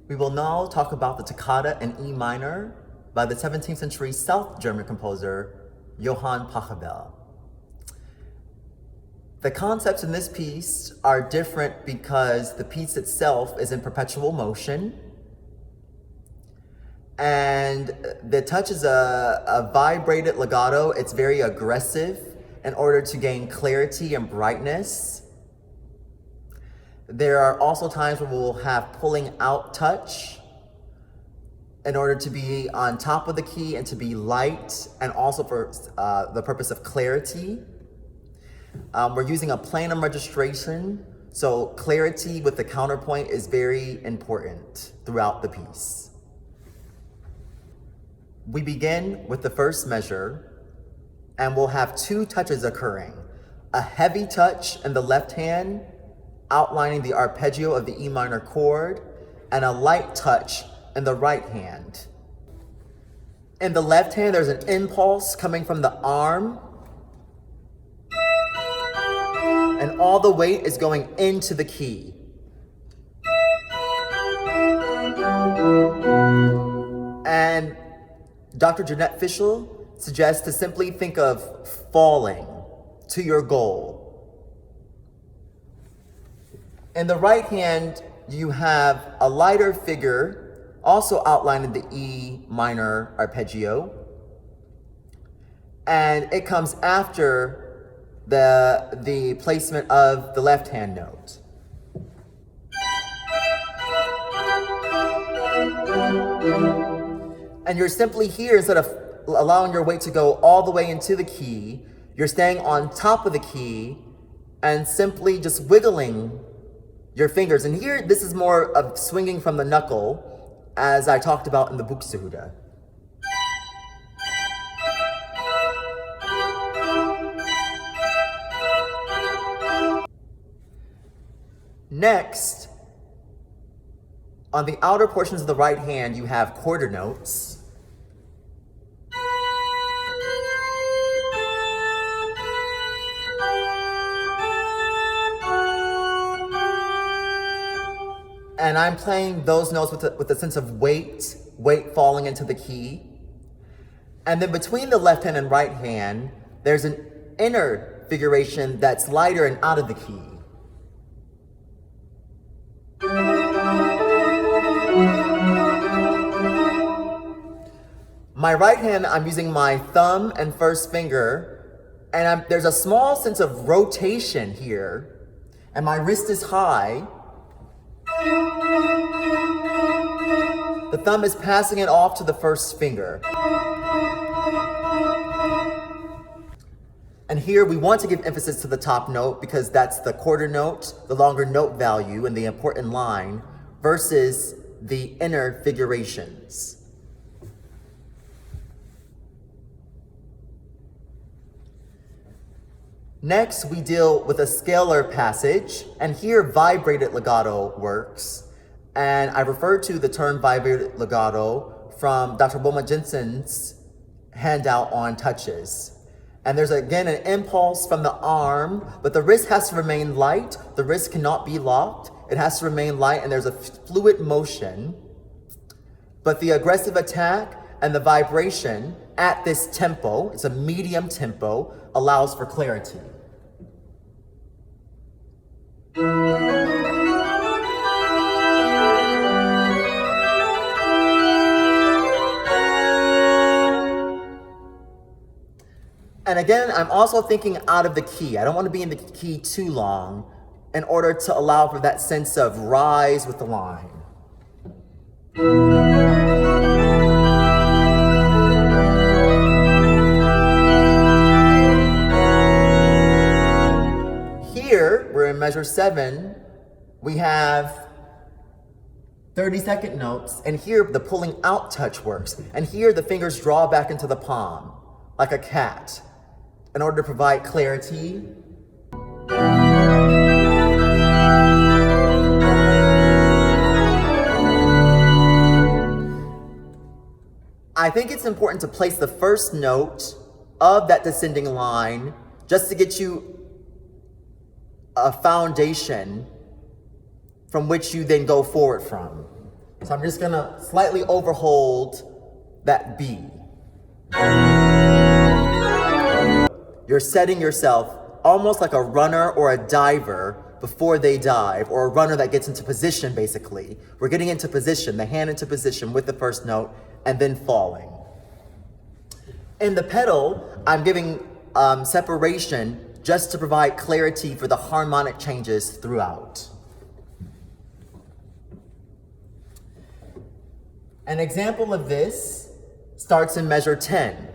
We will now talk about the toccata in E minor by the 17th century South German composer Johann Pachelbel. The concepts in this piece are different because the piece itself is in perpetual motion, and the touch is a vibrated legato. It's very aggressive in order to gain clarity and brightness. There are also times where we'll have pulling out touch in order to be on top of the key and to be light, and also for the purpose of clarity. We're using a plenum registration, so clarity with the counterpoint is very important throughout the piece. We begin with the first measure, and we'll have two touches occurring. A heavy touch in the left hand, outlining the arpeggio of the E minor chord, and a light touch in the right hand. In the left hand, there's an impulse coming from the arm, and all the weight is going into the key. And Dr. Jeanette Fischel suggests to simply think of falling to your goal. In the right hand, you have a lighter figure, also outlined in the E minor arpeggio, and it comes after the placement of the left hand note. And you're simply here, instead of allowing your weight to go all the way into the key, you're staying on top of the key and simply just wiggling your fingers. And here, this is more of swinging from the knuckle, as I talked about in the Buxtehude. Next, on the outer portions of the right hand, you have quarter notes. And I'm playing those notes with a sense of weight falling into the key. And then between the left hand and right hand, there's an inner figuration that's lighter and out of the key. My right hand, I'm using my thumb and first finger, and there's a small sense of rotation here, and my wrist is high. The thumb is passing it off to the first finger. And here we want to give emphasis to the top note because that's the quarter note, the longer note value and the important line, versus the inner figurations. Next, we deal with a scalar passage, and here vibrated legato works. And I refer to the term vibrated legato from Dr. Boma Jensen's handout on touches. And there's again an impulse from the arm, but the wrist has to remain light. The wrist cannot be locked. It has to remain light, and there's a fluid motion. But the aggressive attack and the vibration at this tempo, it's a medium tempo, allows for clarity. And again, I'm also thinking out of the key. I don't want to be in the key too long in order to allow for that sense of rise with the line. Here, we're in measure 7. We have 30-second notes, and here the pulling out touch works. And here the fingers draw back into the palm, like a cat, in order to provide clarity. I think it's important to place the first note of that descending line just to get you a foundation from which you then go forward from. So I'm just gonna slightly overhold that B. You're setting yourself almost like a runner or a diver before they dive, or a runner that gets into position, basically. We're getting into position, the hand into position with the first note, and then falling. In the pedal, I'm giving separation just to provide clarity for the harmonic changes throughout. An example of this starts in measure 10.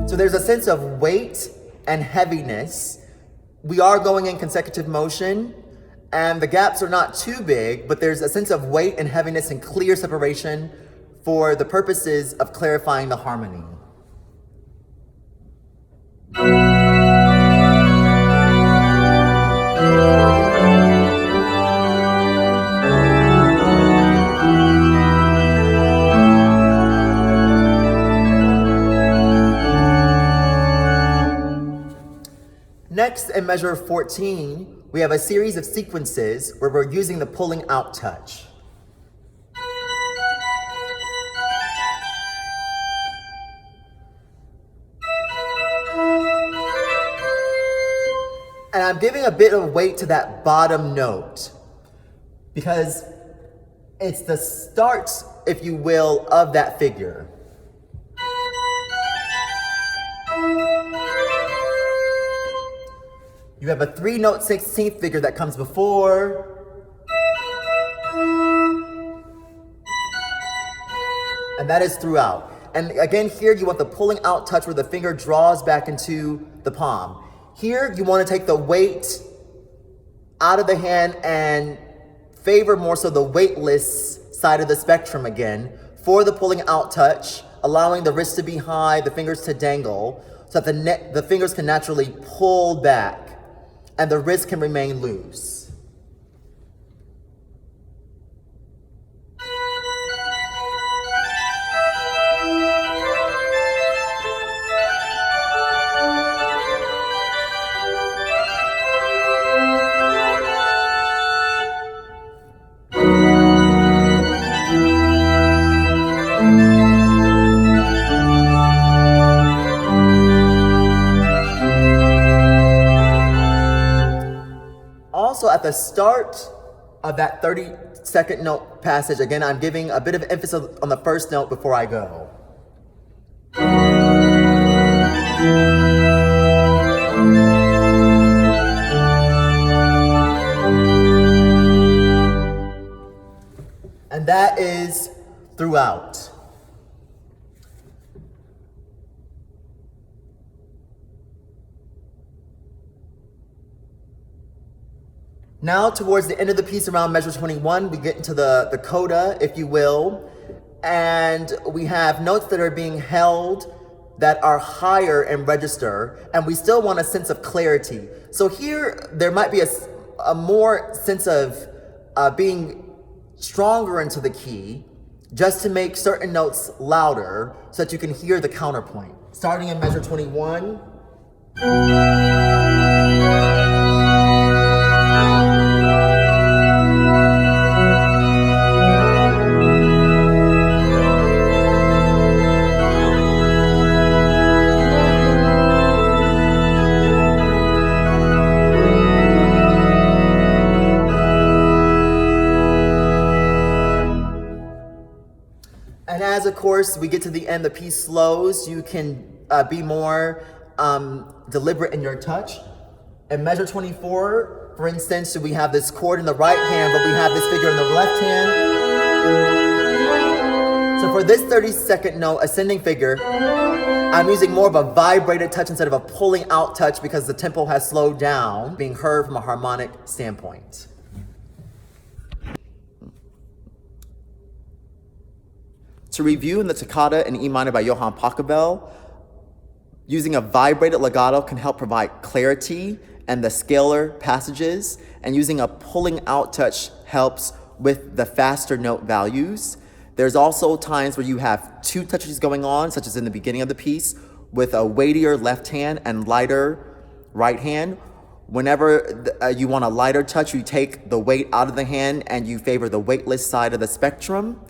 So there's a sense of weight and heaviness. We are going in consecutive motion, and the gaps are not too big, but there's a sense of weight and heaviness and clear separation for the purposes of clarifying the harmony. Next, in measure 14, we have a series of sequences where we're using the pulling out touch. And I'm giving a bit of weight to that bottom note because it's the start, if you will, of that figure. You have a 3-note 16th figure that comes before, and that is throughout. And again, here you want the pulling out touch where the finger draws back into the palm. Here you want to take the weight out of the hand and favor more so the weightless side of the spectrum again for the pulling out touch, allowing the wrist to be high, the fingers to dangle, so that the fingers can naturally pull back and the wrist can remain loose. Also, at the start of that 30-second note passage, again, I'm giving a bit of emphasis on the first note before I go. And that is throughout. Now, towards the end of the piece, around measure 21, we get into the coda, if you will, and we have notes that are being held that are higher in register, and we still want a sense of clarity. So here, there might be a more sense of being stronger into the key, just to make certain notes louder, so that you can hear the counterpoint. Starting in measure 21. And as, of course, we get to the end, the piece slows, you can be more deliberate in your touch. In measure 24, for instance, we have this chord in the right hand, but we have this figure in the left hand. So for this 30-second note, ascending figure, I'm using more of a vibrated touch instead of a pulling out touch because the tempo has slowed down, being heard from a harmonic standpoint. To review, in the toccata in E minor by Johann Pachelbel, using a vibrated legato can help provide clarity and the scalar passages, and using a pulling out touch helps with the faster note values. There's also times where you have two touches going on, such as in the beginning of the piece, with a weightier left hand and lighter right hand. Whenever you want a lighter touch, you take the weight out of the hand and you favor the weightless side of the spectrum,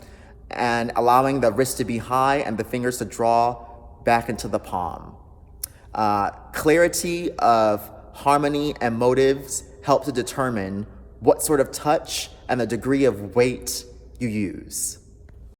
and allowing the wrist to be high and the fingers to draw back into the palm. Clarity of harmony and motives help to determine what sort of touch and the degree of weight you use.